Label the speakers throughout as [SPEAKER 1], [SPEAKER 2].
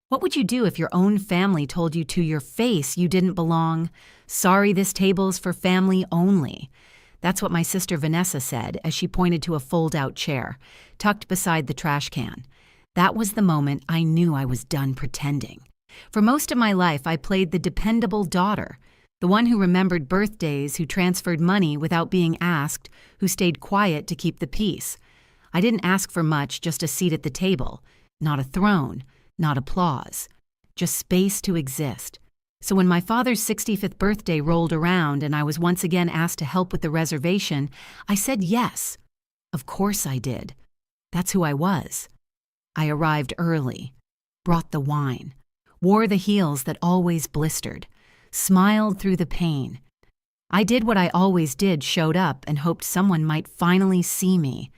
[SPEAKER 1] What would you do if your own family told you to your face you didn't belong? Sorry, this table's for family only. That's what my sister Vanessa said as she pointed to a fold-out chair, tucked beside the trash can. That was the moment I knew I was done pretending. For most of my life, I played the dependable daughter, the one who remembered birthdays, who transferred money without being asked, who stayed quiet to keep the peace. I didn't ask for much, just a seat at the table, not a throne. Not applause, just space to exist. So when my father's 65th birthday rolled around and I was once again asked to help with the reservation, I said yes. Of course I did. That's who I was. I arrived early, brought the wine, wore the heels that always blistered, smiled through the pain. I did what I always did, showed up and hoped someone might finally see me.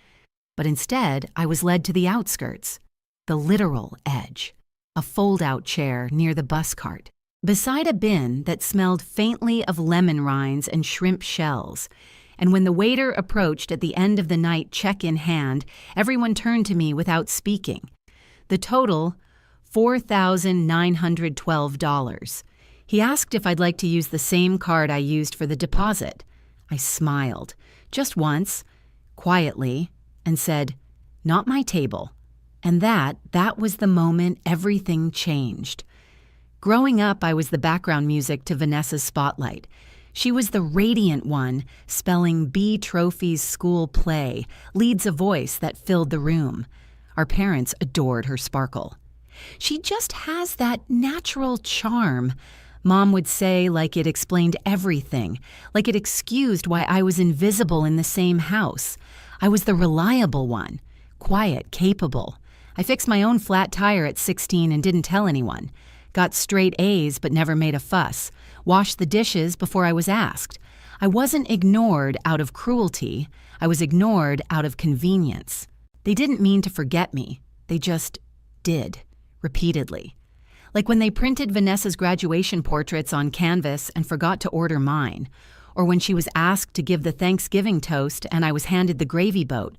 [SPEAKER 1] But instead, I was led to the outskirts. The literal edge, a fold-out chair near the bus cart, beside a bin that smelled faintly of lemon rinds and shrimp shells. And when the waiter approached at the end of the night, check in hand, everyone turned to me without speaking. The total, $4,912. He asked if I'd like to use the same card I used for the deposit. I smiled, just once, quietly, and said, "Not my table." And that was the moment everything changed. Growing up, I was the background music to Vanessa's spotlight. She was the radiant one, spelling B Trophy's school play, leads a voice that filled the room. Our parents adored her sparkle. "She just has that natural charm," Mom would say, like it explained everything, like it excused why I was invisible in the same house. I was the reliable one, quiet, capable. I fixed my own flat tire at 16 and didn't tell anyone. Got straight A's but never made a fuss. Washed the dishes before I was asked. I wasn't ignored out of cruelty. I was ignored out of convenience. They didn't mean to forget me. They just did, repeatedly. Like when they printed Vanessa's graduation portraits on canvas and forgot to order mine. Or when she was asked to give the Thanksgiving toast and I was handed the gravy boat.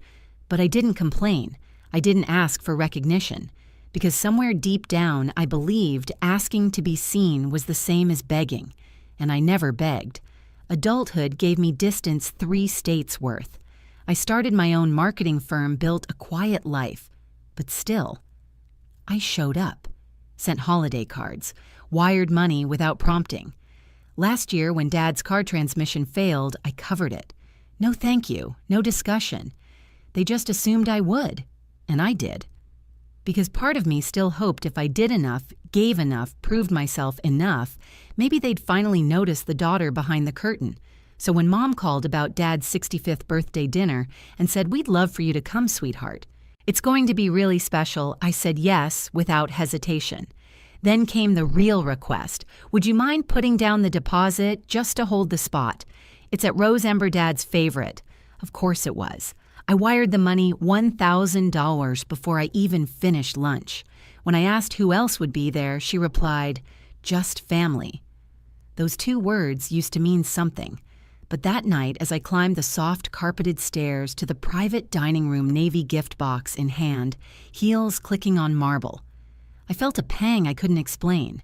[SPEAKER 1] But I didn't complain. I didn't ask for recognition, because somewhere deep down I believed asking to be seen was the same as begging, and I never begged. Adulthood gave me distance 3 states worth. I started my own marketing firm, built a quiet life, but still, I showed up, sent holiday cards, wired money without prompting. Last year, when Dad's car transmission failed, I covered it. No thank you, no discussion. They just assumed I would. And I did. Because part of me still hoped if I did enough, gave enough, proved myself enough, maybe they'd finally notice the daughter behind the curtain. So when Mom called about Dad's 65th birthday dinner and said, "We'd love for you to come, sweetheart. It's going to be really special," I said yes without hesitation. Then came the real request. "Would you mind putting down the deposit just to hold the spot? It's at Rose Ember Dad's favorite." Of course it was. I wired the money $1,000 before I even finished lunch. When I asked who else would be there, she replied, "Just family." Those 2 words used to mean something. But that night, as I climbed the soft carpeted stairs to the private dining room navy gift box in hand, heels clicking on marble, I felt a pang I couldn't explain.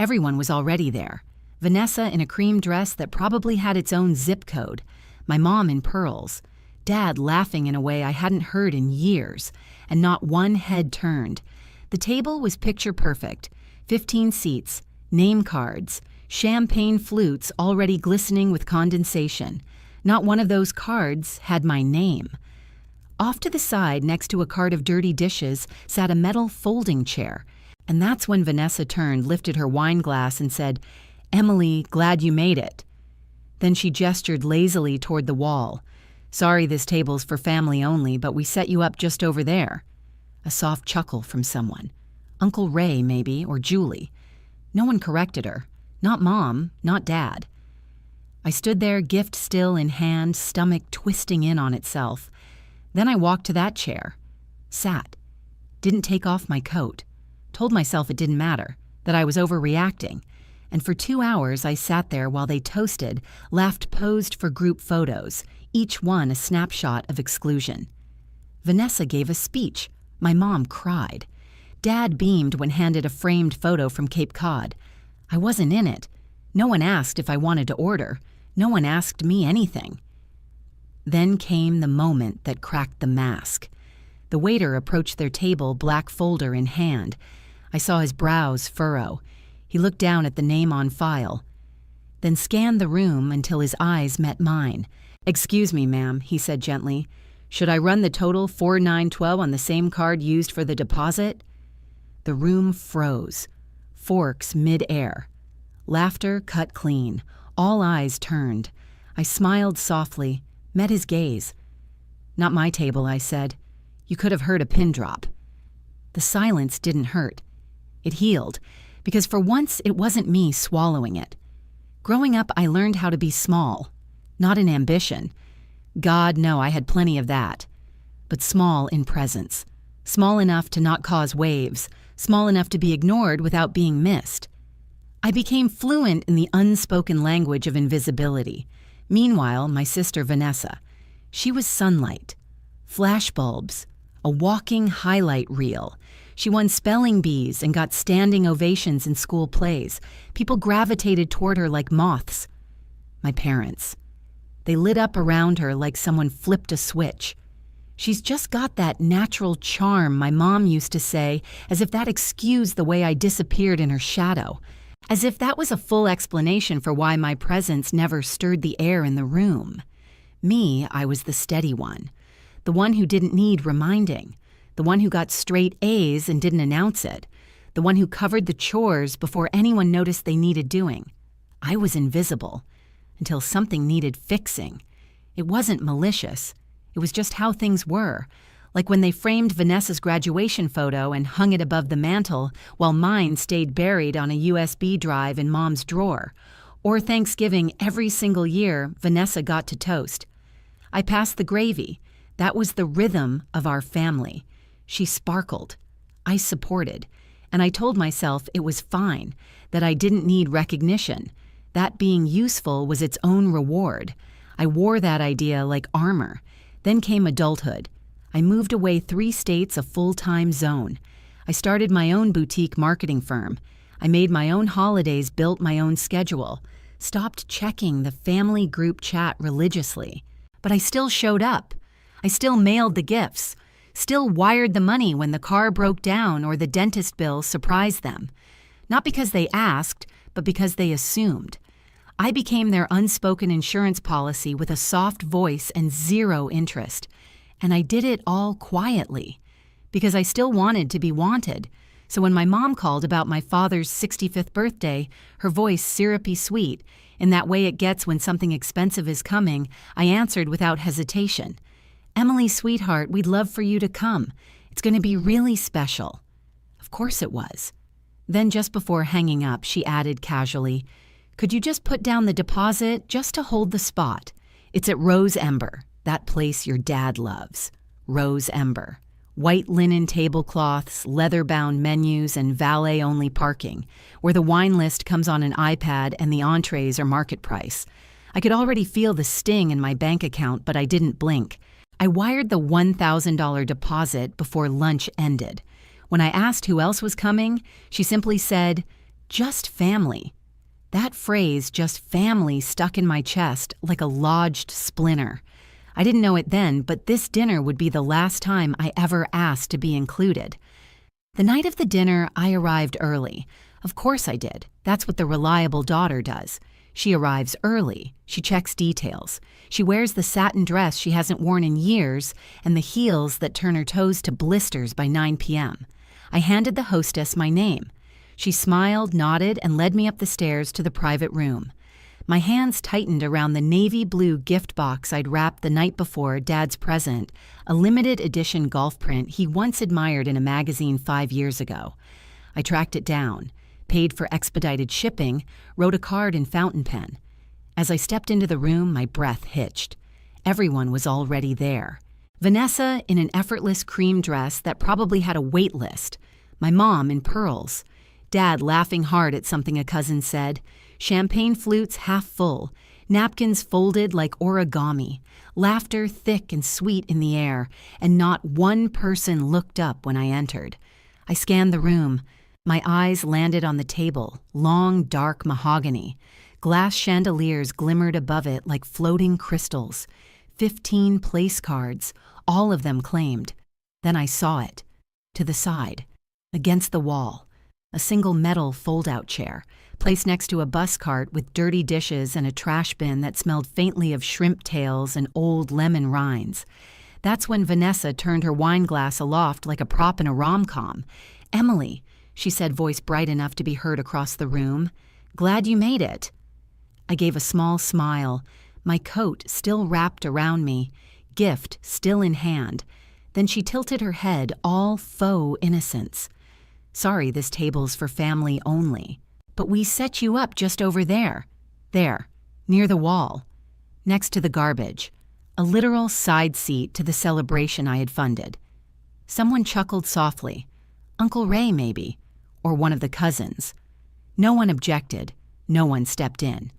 [SPEAKER 1] Everyone was already there. Vanessa in a cream dress that probably had its own zip code, my mom in pearls, Dad laughing in a way I hadn't heard in years, and not one head turned. The table was picture perfect. 15 seats, name cards, champagne flutes already glistening with condensation. Not one of those cards had my name. Off to the side, next to a cart of dirty dishes, sat a metal folding chair. And that's when Vanessa turned, lifted her wine glass, and said, "Emily, glad you made it." Then she gestured lazily toward the wall. "Sorry, this table's for family only, but we set you up just over there." A soft chuckle from someone. Uncle Ray, maybe, or Julie. No one corrected her. Not Mom, not Dad. I stood there, gift still in hand, stomach twisting in on itself. Then I walked to that chair. Sat. Didn't take off my coat. Told myself it didn't matter, that I was overreacting. And for 2 hours I sat there while they toasted, laughed, posed for group photos, each one a snapshot of exclusion. Vanessa gave a speech. My mom cried. Dad beamed when handed a framed photo from Cape Cod. I wasn't in it. No one asked if I wanted to order. No one asked me anything. Then came the moment that cracked the mask. The waiter approached their table, black folder in hand. I saw his brows furrow. He looked down at the name on file, then scanned the room until his eyes met mine. "Excuse me, ma'am," he said gently. "Should I run the total 4912 on the same card used for the deposit?" The room froze. Forks mid-air. Laughter cut clean. All eyes turned. I smiled softly, met his gaze. "Not my table," I said. "You could have heard a pin drop." The silence didn't hurt. It healed, because for once it wasn't me swallowing it. Growing up, I learned how to be small. Not in ambition. God, no, I had plenty of that. But small in presence. Small enough to not cause waves. Small enough to be ignored without being missed. I became fluent in the unspoken language of invisibility. Meanwhile, my sister Vanessa. She was sunlight. Flashbulbs. A walking highlight reel. She won spelling bees and got standing ovations in school plays. People gravitated toward her like moths. My parents. They lit up around her like someone flipped a switch. "She's just got that natural charm," my mom used to say, as if that excused the way I disappeared in her shadow. As if that was a full explanation for why my presence never stirred the air in the room. Me, I was the steady one. The one who didn't need reminding. The one who got straight A's and didn't announce it. The one who covered the chores before anyone noticed they needed doing. I was invisible. Until something needed fixing. It wasn't malicious. It was just how things were. Like when they framed Vanessa's graduation photo and hung it above the mantel while mine stayed buried on a USB drive in Mom's drawer. Or Thanksgiving every single year Vanessa got to toast. I passed the gravy. That was the rhythm of our family. She sparkled. I supported. And I told myself it was fine, that I didn't need recognition. That being useful was its own reward. I wore that idea like armor. Then came adulthood. I moved away 3 states, a full-time zone. I started my own boutique marketing firm. I made my own holidays, built my own schedule. Stopped checking the family group chat religiously. But I still showed up. I still mailed the gifts. Still wired the money when the car broke down or the dentist bill surprised them. Not because they asked, but because they assumed. I became their unspoken insurance policy with a soft voice and zero interest. And I did it all quietly, because I still wanted to be wanted. So when my mom called about my father's 65th birthday, her voice syrupy sweet, in that way it gets when something expensive is coming, I answered without hesitation. "Emily, sweetheart, we'd love for you to come. It's going to be really special." Of course it was. Then just before hanging up, she added casually, "Could you just put down the deposit just to hold the spot? It's at Rose Ember, that place your dad loves." Rose Ember. White linen tablecloths, leather-bound menus, and valet-only parking, where the wine list comes on an iPad and the entrees are market price. I could already feel the sting in my bank account, but I didn't blink. I wired the $1,000 deposit before lunch ended. When I asked who else was coming, she simply said, "Just family." That phrase, "just family," stuck in my chest like a lodged splinter. I didn't know it then, but this dinner would be the last time I ever asked to be included. The night of the dinner, I arrived early. Of course I did. That's what the reliable daughter does. She arrives early. She checks details. She wears the satin dress she hasn't worn in years and the heels that turn her toes to blisters by 9 p.m. I handed the hostess my name. She smiled, nodded, and led me up the stairs to the private room. My hands tightened around the navy blue gift box I'd wrapped the night before Dad's present, a limited edition golf print he once admired in a magazine 5 years ago. I tracked it down, paid for expedited shipping, wrote a card in fountain pen. As I stepped into the room, my breath hitched. Everyone was already there. Vanessa in an effortless cream dress that probably had a wait list. My mom in pearls. Dad laughing hard at something a cousin said. Champagne flutes half full, napkins folded like origami, laughter thick and sweet in the air, and not one person looked up when I entered. I scanned the room. My eyes landed on the table, long, dark mahogany. Glass chandeliers glimmered above it like floating crystals. 15 place cards, all of them claimed. Then I saw it. To the side, against the wall, a single metal fold-out chair, placed next to a bus cart with dirty dishes and a trash bin that smelled faintly of shrimp tails and old lemon rinds. That's when Vanessa turned her wine glass aloft like a prop in a rom-com. "Emily," she said, voice bright enough to be heard across the room. "Glad you made it." I gave a small smile, my coat still wrapped around me, gift still in hand. Then she tilted her head, all faux innocence. "Sorry, this table's for family only. But we set you up just over there. There, near the wall, next to the garbage. A literal side seat to the celebration I had funded." Someone chuckled softly. Uncle Ray, maybe, or one of the cousins. No one objected. No one stepped in.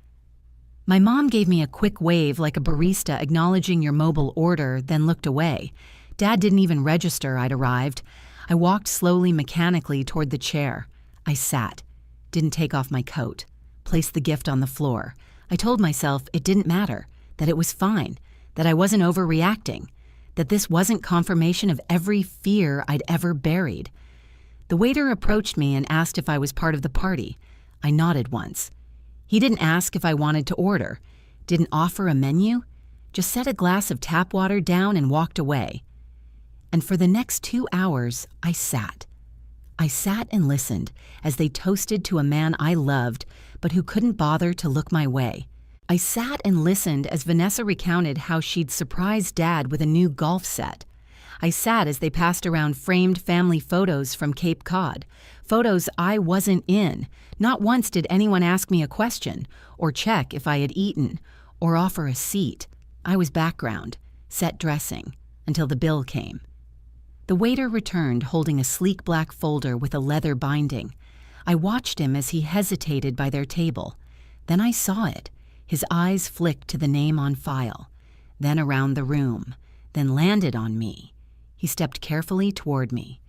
[SPEAKER 1] My mom gave me a quick wave like a barista acknowledging your mobile order, then looked away. Dad didn't even register I'd arrived. I walked slowly, mechanically toward the chair. I sat, didn't take off my coat, placed the gift on the floor. I told myself it didn't matter, that it was fine, that I wasn't overreacting, that this wasn't confirmation of every fear I'd ever buried. The waiter approached me and asked if I was part of the party. I nodded once. He didn't ask if I wanted to order, didn't offer a menu, just set a glass of tap water down and walked away. And for the next 2 hours, I sat. I sat and listened as they toasted to a man I loved, but who couldn't bother to look my way. I sat and listened as Vanessa recounted how she'd surprised Dad with a new golf set. I sat as they passed around framed family photos from Cape Cod, photos I wasn't in. Not once did anyone ask me a question, or check if I had eaten, or offer a seat. I was background, set dressing, until the bill came. The waiter returned holding a sleek black folder with a leather binding. I watched him as he hesitated by their table. Then I saw it. His eyes flicked to the name on file, then around the room, then landed on me. He stepped carefully toward me.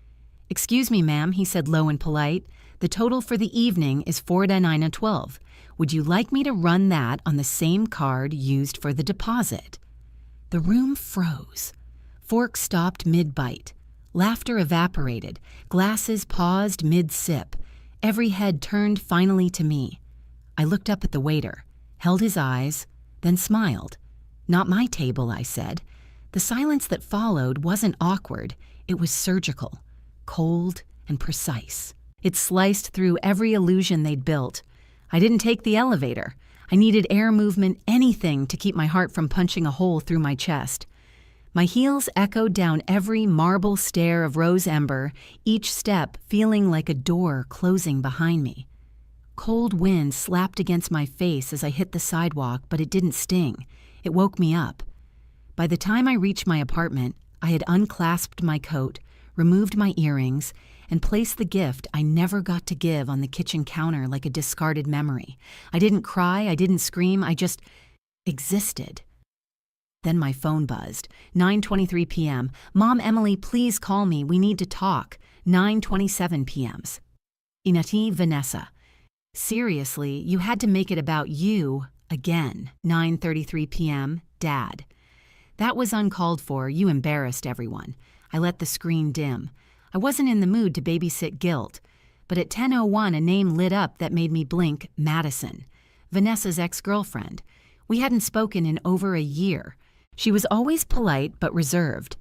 [SPEAKER 1] "Excuse me, ma'am," he said low and polite. "The total for the evening is $4.12. Would you like me to run that on the same card used for the deposit?" The room froze. Fork stopped mid-bite. Laughter evaporated. Glasses paused mid-sip. Every head turned finally to me. I looked up at the waiter, held his eyes, then smiled. "Not my table," I said. The silence that followed wasn't awkward. It was surgical, cold and precise. It sliced through every illusion they'd built. I didn't take the elevator. I needed air movement, anything to keep my heart from punching a hole through my chest. My heels echoed down every marble stair of rose ember, each step feeling like a door closing behind me. Cold wind slapped against my face as I hit the sidewalk, but it didn't sting. It woke me up. By the time I reached my apartment, I had unclasped my coat, removed my earrings, and placed the gift I never got to give on the kitchen counter like a discarded memory. I didn't cry, I didn't scream, I just existed. Then my phone buzzed. 9:23 p.m. "Mom, Emily, please call me. We need to talk." 9:27 p.m. "Inati, Vanessa. Seriously, you had to make it about you again." 9:33 p.m. "Dad." "That was uncalled for. You embarrassed everyone." I let the screen dim. I wasn't in the mood to babysit guilt. But at 10:01, a name lit up that made me blink. Madison. Vanessa's ex-girlfriend. We hadn't spoken in over a year. She was always polite but reserved.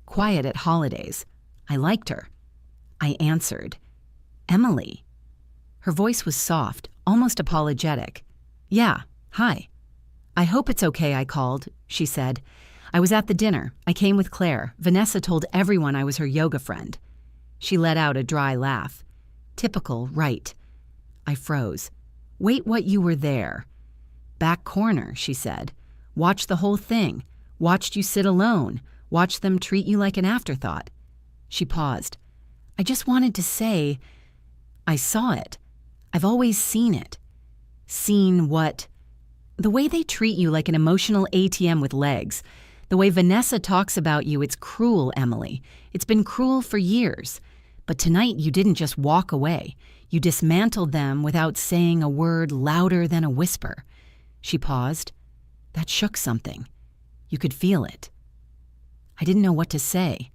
[SPEAKER 1] Quiet at holidays. I liked her. I answered. "Emily." Her voice was soft, almost apologetic. "Yeah, hi." "I hope it's okay I called," she said. "I was at the dinner. I came with Claire. Vanessa told everyone I was her yoga friend." She let out a dry laugh. Typical, right. I froze. "Wait, what, you were there?" "Back corner," she said. "Watched the whole thing. Watched you sit alone. Watched them treat you like an afterthought." She paused. "I just wanted to say, I saw it. I've always seen it." "Seen what?" "The way they treat you like an emotional ATM with legs. The way Vanessa talks about you, it's cruel, Emily. It's been cruel for years. But tonight you didn't just walk away. You dismantled them without saying a word louder than a whisper." She paused. That shook something. You could feel it. I didn't know what to say.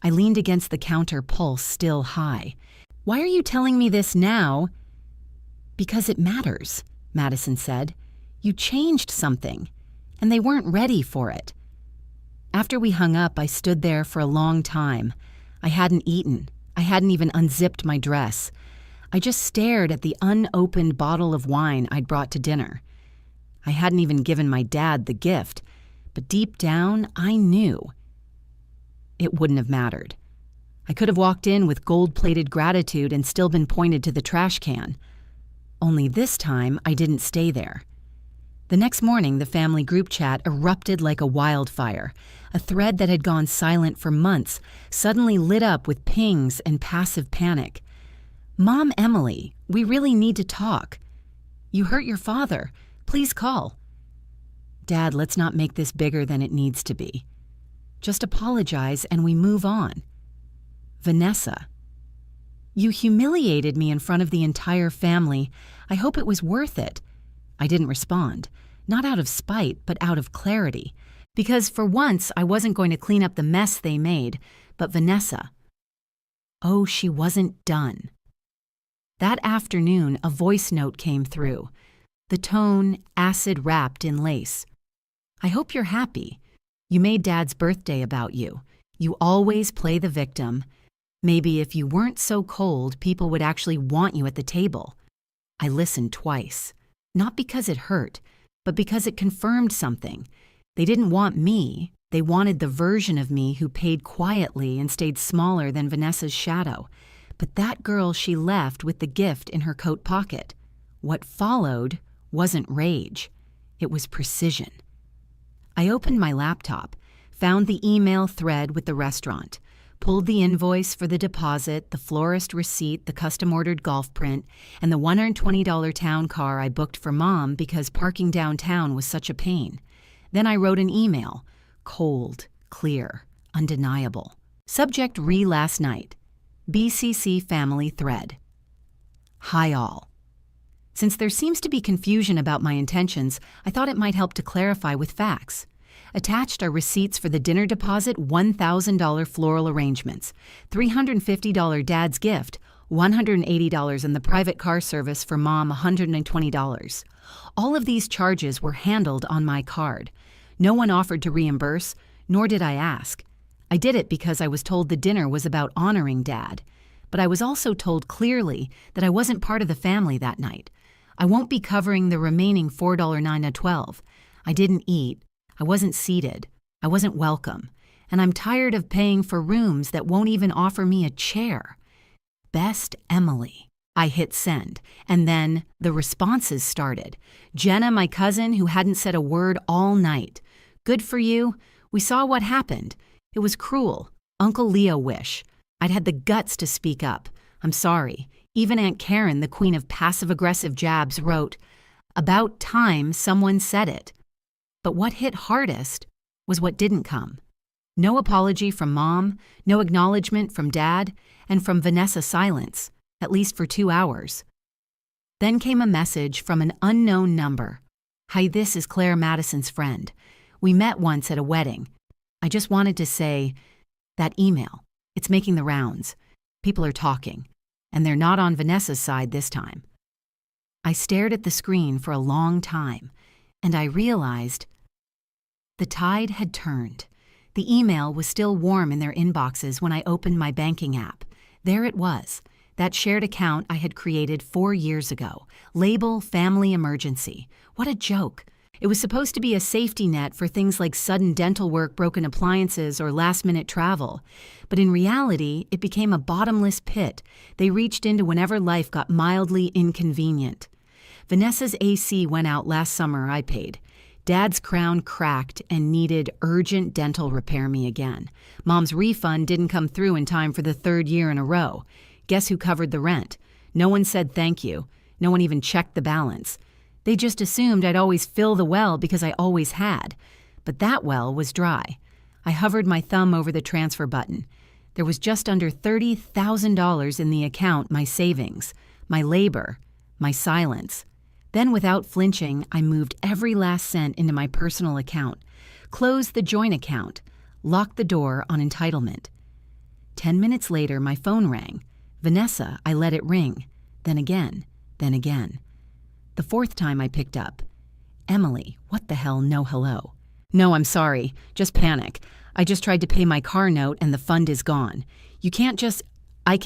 [SPEAKER 1] I leaned against the counter, pulse still high. "Why are you telling me this now?" "Because it matters," Madison said. "You changed something, and they weren't ready for it." After we hung up, I stood there for a long time. I hadn't eaten. I hadn't even unzipped my dress. I just stared at the unopened bottle of wine I'd brought to dinner. I hadn't even given my dad the gift, but deep down, I knew it wouldn't have mattered. I could have walked in with gold-plated gratitude and still been pointed to the trash can. Only this time, I didn't stay there. The next morning, the family group chat erupted like a wildfire. A thread that had gone silent for months suddenly lit up with pings and passive panic. "Mom, Emily, we really need to talk. You hurt your father. Please call." "Dad, let's not make this bigger than it needs to be. Just apologize and we move on." "Vanessa, you humiliated me in front of the entire family. I hope it was worth it." I didn't respond, not out of spite, but out of clarity. Because for once, I wasn't going to clean up the mess they made, but Vanessa. Oh, she wasn't done. That afternoon, a voice note came through. The tone, acid wrapped in lace. "I hope you're happy. You made Dad's birthday about you. You always play the victim. Maybe if you weren't so cold, people would actually want you at the table." I listened twice. Not because it hurt, but because it confirmed something. They didn't want me. They wanted the version of me who paid quietly and stayed smaller than Vanessa's shadow. But that girl she left with the gift in her coat pocket. What followed wasn't rage. It was precision. I opened my laptop, found the email thread with the restaurant, pulled the invoice for the deposit, the florist receipt, the custom-ordered golf print, and the $120 town car I booked for Mom because parking downtown was such a pain. Then I wrote an email. Cold, clear, undeniable. Subject: last night. BCC family thread. Hi all. Since there seems to be confusion about my intentions, I thought it might help to clarify with facts. Attached are receipts for the dinner deposit, $1,000 floral arrangements, $350 Dad's gift, $180 and the private car service for Mom, $120. All of these charges were handled on my card. No one offered to reimburse, nor did I ask. I did it because I was told the dinner was about honoring Dad. But I was also told clearly that I wasn't part of the family that night. I won't be covering the remaining $4.09 I didn't eat. I wasn't seated. I wasn't welcome. And I'm tired of paying for rooms that won't even offer me a chair. Best Emily. I hit send, and then the responses started. Jenna, my cousin, who hadn't said a word all night. Good for you. We saw what happened. It was cruel. Uncle Leo wish. I'd had the guts to speak up. I'm sorry. Even Aunt Karen, the queen of passive-aggressive jabs, wrote, "About time someone said it." But what hit hardest was what didn't come. No apology from Mom, no acknowledgement from Dad, and from Vanessa silence, at least for 2 hours. Then came a message from an unknown number. "Hi, this is Claire Madison's friend. We met once at a wedding. I just wanted to say, that email, it's making the rounds. People are talking, and they're not on Vanessa's side this time." I stared at the screen for a long time, and I realized the tide had turned. The email was still warm in their inboxes when I opened my banking app. There it was, that shared account I had created 4 years ago. Label family emergency. What a joke. It was supposed to be a safety net for things like sudden dental work, broken appliances, or last-minute travel. But in reality, it became a bottomless pit. They reached into whenever life got mildly inconvenient. Vanessa's AC went out last summer, I paid. Dad's crown cracked and needed urgent dental repair me again. Mom's refund didn't come through in time for the 3rd year in a row. Guess who covered the rent? No one said thank you. No one even checked the balance. They just assumed I'd always fill the well because I always had. But that well was dry. I hovered my thumb over the transfer button. There was just under $30,000 in the account, my savings, my labor, my silence. Then, without flinching, I moved every last cent into my personal account, closed the joint account, locked the door on entitlement. 10 minutes later, my phone rang. Vanessa, I let it ring. Then again, then again. The fourth time I picked up. Emily, what the hell, no hello. No, I'm sorry, just panic. I just tried to pay my car note and the fund is gone. You can't just, I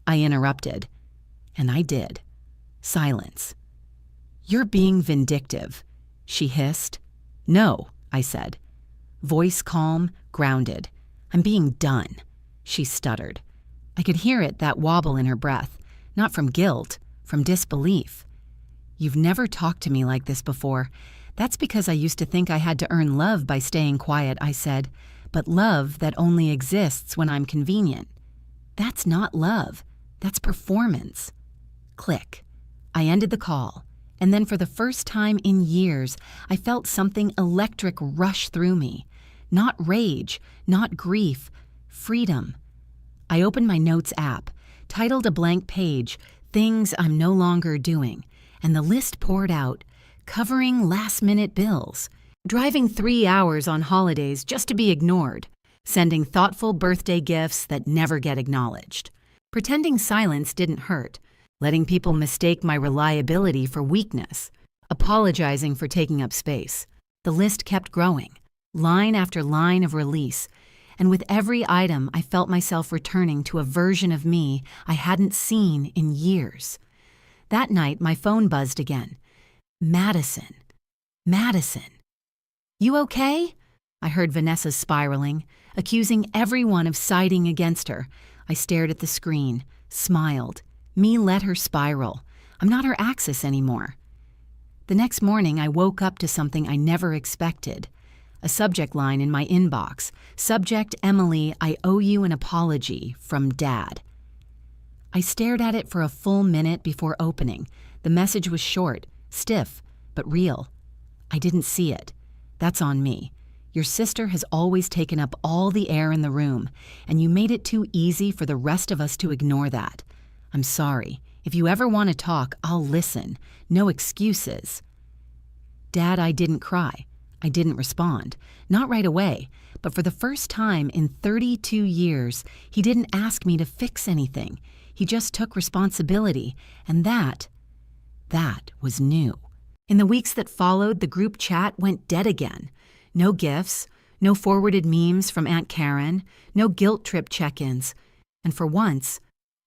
[SPEAKER 1] interrupted. And I did. Silence. You're being vindictive, she hissed. No, I said. Voice calm, grounded. I'm being done, she stuttered. I could hear it, that wobble in her breath. Not from guilt, from disbelief. You've never talked to me like this before. That's because I used to think I had to earn love by staying quiet, I said. But love that only exists when I'm convenient. That's not love. That's performance. Click. I ended the call, and then for the first time in years, I felt something electric rush through me. Not rage, not grief, freedom. I opened my notes app, titled a blank page, Things I'm No Longer Doing, and the list poured out, covering last-minute bills, driving 3 hours on holidays just to be ignored, sending thoughtful birthday gifts that never get acknowledged, pretending silence didn't hurt, letting people mistake my reliability for weakness, apologizing for taking up space. The list kept growing, line after line of release, and with every item I felt myself returning to a version of me I hadn't seen in years. That night my phone buzzed again. Madison. Madison. You okay? I heard Vanessa spiraling, accusing everyone of siding against her. I stared at the screen, smiled. Me let her spiral. I'm not her axis anymore. The next morning I woke up to something I never expected. A subject line in my inbox. Subject, Emily, I owe you an apology from Dad. I stared at it for a full minute before opening. The message was short, stiff, but real. I didn't see it. That's on me. Your sister has always taken up all the air in the room, and you made it too easy for the rest of us to ignore that. I'm sorry. If you ever want to talk, I'll listen. No excuses. Dad, I didn't cry. I didn't respond. Not right away, but for the first time in 32 years, he didn't ask me to fix anything. He just took responsibility, and that was new. In the weeks that followed, the group chat went dead again. No gifts, no forwarded memes from Aunt Karen, no guilt trip check-ins. And for once,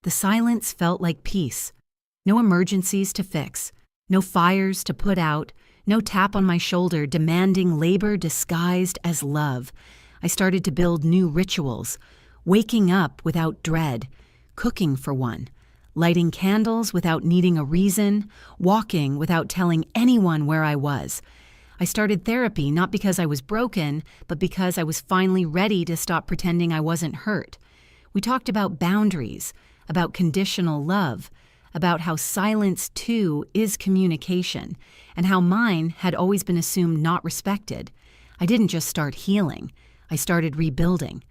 [SPEAKER 1] the silence felt like peace. No emergencies to fix, no fires to put out, no tap on my shoulder demanding labor disguised as love. I started to build new rituals, waking up without dread, cooking for one, lighting candles without needing a reason, walking without telling anyone where I was. I started therapy not because I was broken, but because I was finally ready to stop pretending I wasn't hurt. We talked about boundaries, about conditional love, about how silence too is communication, and how mine had always been assumed not respected. I didn't just start healing, I started rebuilding.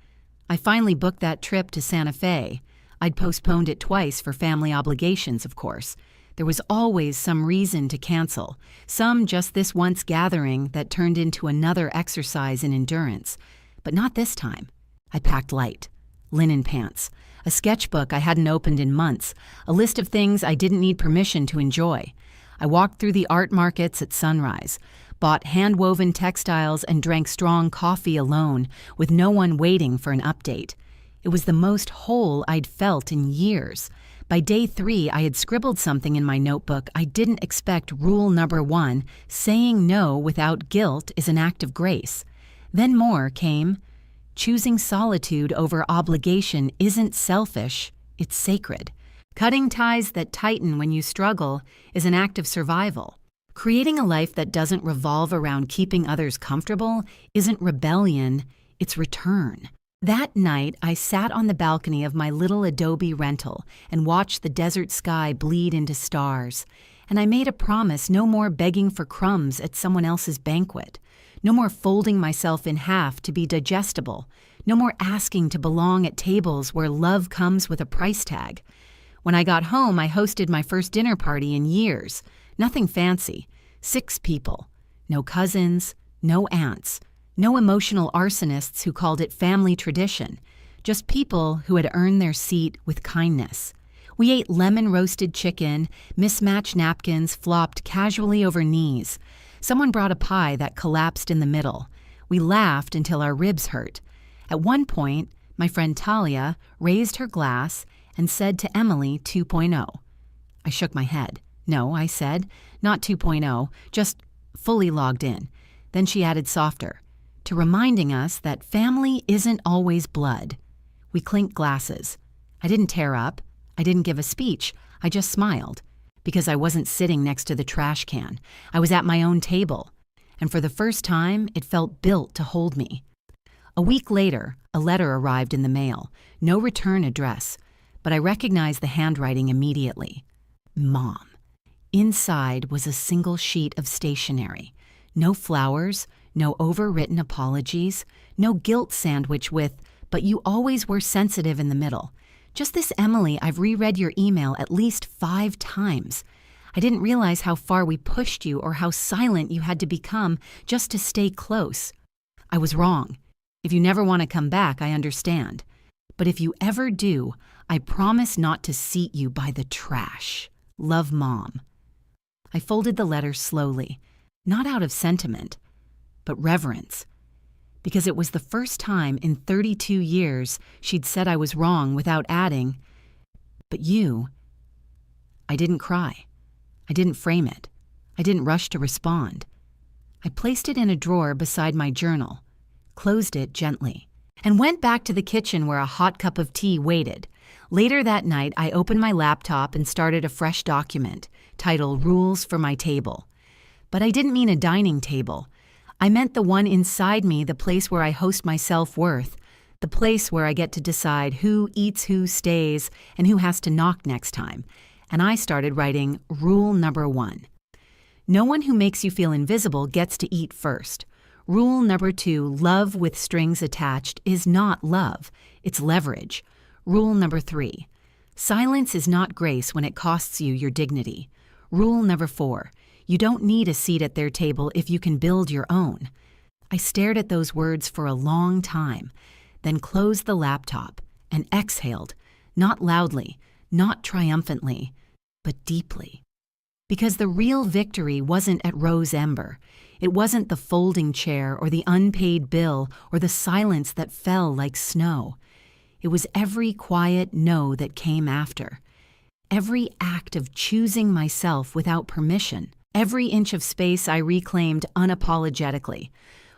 [SPEAKER 1] I finally booked that trip to Santa Fe. I'd postponed it twice for family obligations, of course. There was always some reason to cancel, some just this once gathering that turned into another exercise in endurance. But not this time. I packed light. Linen pants, a sketchbook I hadn't opened in months, a list of things I didn't need permission to enjoy. I walked through the art markets at sunrise, bought hand-woven textiles and drank strong coffee alone, with no one waiting for an update. It was the most whole I'd felt in years. By day 3, I had scribbled something in my notebook I didn't expect. Rule number 1, saying no without guilt is an act of grace. Then more came. Choosing solitude over obligation isn't selfish, it's sacred. Cutting ties that tighten when you struggle is an act of survival. Creating a life that doesn't revolve around keeping others comfortable isn't rebellion, it's return. That night, I sat on the balcony of my little adobe rental and watched the desert sky bleed into stars. And I made a promise no more begging for crumbs at someone else's banquet. No more folding myself in half to be digestible. No more asking to belong at tables where love comes with a price tag. When I got home, I hosted my first dinner party in years. Nothing fancy. 6 people. No cousins, no aunts, no emotional arsonists who called it family tradition. Just people who had earned their seat with kindness. We ate lemon-roasted chicken, mismatched napkins flopped casually over knees. Someone brought a pie that collapsed in the middle. We laughed until our ribs hurt. At one point, my friend Talia raised her glass and said to Emily 2.0. I shook my head. No, I said, not 2.0, just fully logged in. Then she added softer, to reminding us that family isn't always blood. We clinked glasses. I didn't tear up. I didn't give a speech. I just smiled. Because I wasn't sitting next to the trash can. I was at my own table. And for the first time, it felt built to hold me. A week later, a letter arrived in the mail. No return address. But I recognized the handwriting immediately. Mom. Inside was a single sheet of stationery. No flowers, no overwritten apologies, no guilt sandwich with, but you always were sensitive in the middle. Just this, Emily, I've reread your email at least 5 times. I didn't realize how far we pushed you or how silent you had to become just to stay close. I was wrong. If you never want to come back, I understand. But if you ever do, I promise not to seat you by the trash. Love, Mom. I folded the letter slowly, not out of sentiment, but reverence. Because it was the first time in 32 years she'd said I was wrong without adding, but you. I didn't cry. I didn't frame it. I didn't rush to respond. I placed it in a drawer beside my journal, closed it gently, and went back to the kitchen where a hot cup of tea waited. Later that night, I opened my laptop and started a fresh document titled Rules for My Table. But I didn't mean a dining table. I meant the one inside me, the place where I host my self-worth, the place where I get to decide who eats, who stays, and who has to knock next time. And I started writing Rule number 1. No one who makes you feel invisible gets to eat first. Rule number 2, love with strings attached, is not love. It's leverage. Rule number 3, silence is not grace when it costs you your dignity. Rule number 4, you don't need a seat at their table if you can build your own. I stared at those words for a long time, then closed the laptop and exhaled, not loudly, not triumphantly, but deeply. Because the real victory wasn't at Rose Ember. It wasn't the folding chair or the unpaid bill or the silence that fell like snow. It was every quiet no that came after. Every act of choosing myself without permission. Every inch of space I reclaimed unapologetically.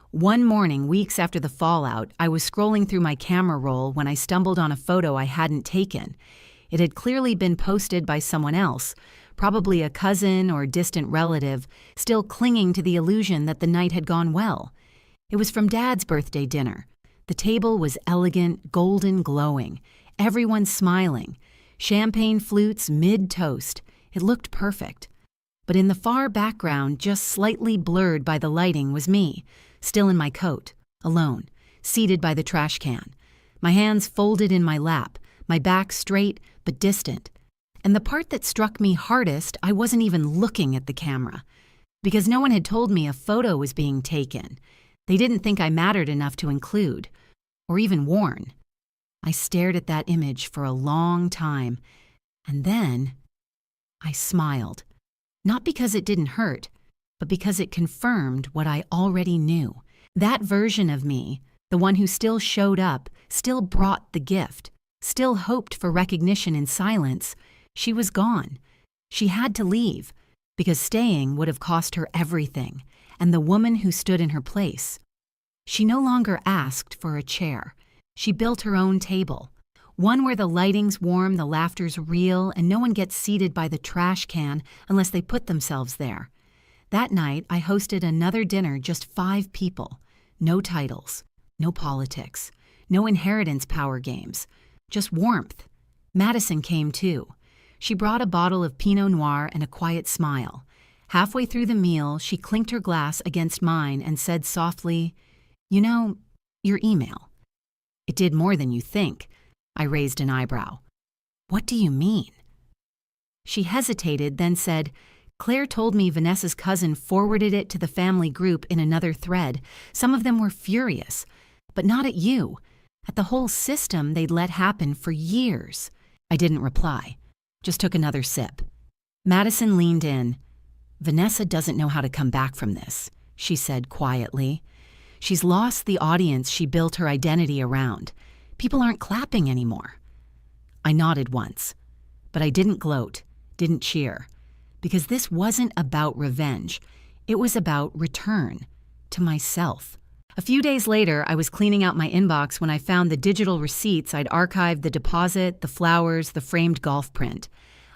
[SPEAKER 1] One morning, weeks after the fallout, I was scrolling through my camera roll when I stumbled on a photo I hadn't taken. It had clearly been posted by someone else, probably a cousin or distant relative, still clinging to the illusion that the night had gone well. It was from Dad's birthday dinner. The table was elegant, golden glowing, everyone smiling, champagne flutes mid-toast. It looked perfect. But in the far background, just slightly blurred by the lighting, was me, still in my coat, alone, seated by the trash can, my hands folded in my lap, my back straight but distant. And the part that struck me hardest, I wasn't even looking at the camera, because no one had told me a photo was being taken. They didn't think I mattered enough to include, or even warn. I stared at that image for a long time, and then I smiled. Not because it didn't hurt, but because it confirmed what I already knew. That version of me, the one who still showed up, still brought the gift, still hoped for recognition in silence, she was gone. She had to leave, because staying would have cost her everything, and the woman who stood in her place. She no longer asked for a chair. She built her own table. One where the lighting's warm, the laughter's real, and no one gets seated by the trash can unless they put themselves there. That night, I hosted another dinner, just 5 people. No titles, no politics, no inheritance power games, just warmth. Madison came too. She brought a bottle of Pinot Noir and a quiet smile. Halfway through the meal, she clinked her glass against mine and said softly, "You know, your email." It did more than you think. I raised an eyebrow. What do you mean? She hesitated, then said, Claire told me Vanessa's cousin forwarded it to the family group in another thread. Some of them were furious, but not at you. At the whole system they'd let happen for years. I didn't reply, just took another sip. Madison leaned in. Vanessa doesn't know how to come back from this, she said quietly. She's lost the audience she built her identity around. People aren't clapping anymore. I nodded once, but I didn't gloat, didn't cheer, because this wasn't about revenge. It was about return to myself. A few days later, I was cleaning out my inbox when I found the digital receipts I'd archived: the deposit, the flowers, the framed golf print.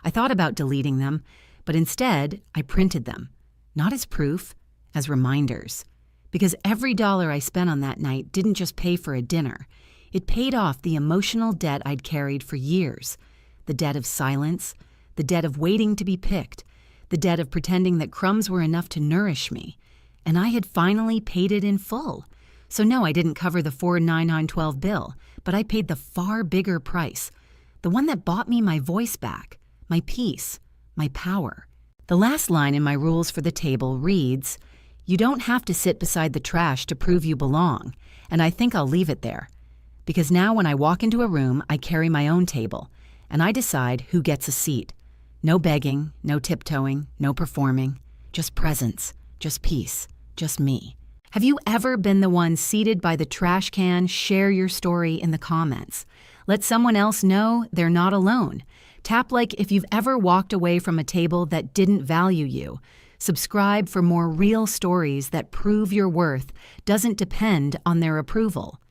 [SPEAKER 1] I thought about deleting them, but instead, I printed them, not as proof, as reminders. Because every dollar I spent on that night didn't just pay for a dinner. It paid off the emotional debt I'd carried for years. The debt of silence, the debt of waiting to be picked, the debt of pretending that crumbs were enough to nourish me. And I had finally paid it in full. So no, I didn't cover the $4.9912 bill, but I paid the far bigger price, the one that bought me my voice back, my peace, my power. The last line in my rules for the table reads, "You don't have to sit beside the trash to prove you belong," and I think I'll leave it there. Because now when I walk into a room, I carry my own table, and I decide who gets a seat. No begging, no tiptoeing, no performing, just presence, just peace, just me. Have you ever been the one seated by the trash can? Share your story in the comments. Let someone else know they're not alone. Tap like if you've ever walked away from a table that didn't value you. Subscribe for more real stories that prove your worth doesn't depend on their approval.